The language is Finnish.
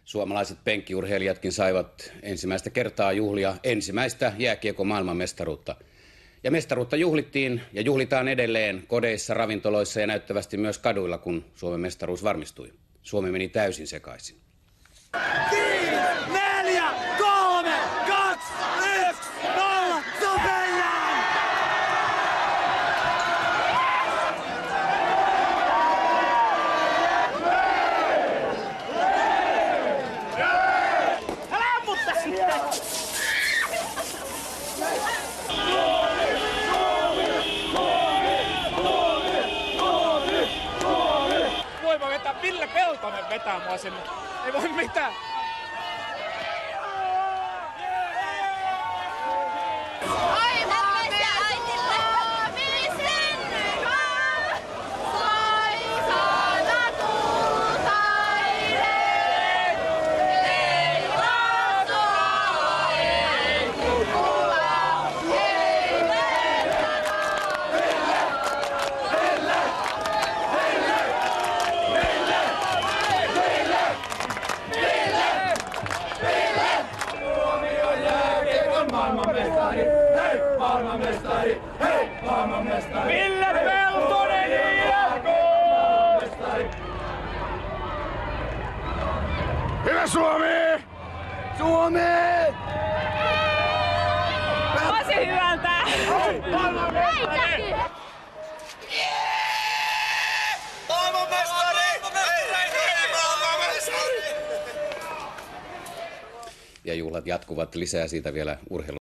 Suomalaiset penkkiurheilijatkin saivat ensimmäistä kertaa juhlia ensimmäistä jääkiekon maailmanmestaruutta. Ja mestaruutta juhlittiin ja juhlitaan edelleen kodeissa, ravintoloissa ja näyttävästi myös kaduilla, kun Suomen mestaruus varmistui. Suomi meni täysin sekaisin. 5, 4, 3, 2, 1, 0, Suomellaan! Älä ammutta sitten! Voipa vetää, Ville Peltonen vetää mua sinne. Ei voi mitään. Maailmanmestari, hei! Maailmanmestari, hei! Maailmanmestari! Ville Peltonen IFK! Hyvä Suomi! Suomi! Tosi hyvältä! Maailmanmestari! Maailmanmestari! Hei! Maailmanmestari! Ja juhlat jatkuvat lisää siitä vielä urheilu.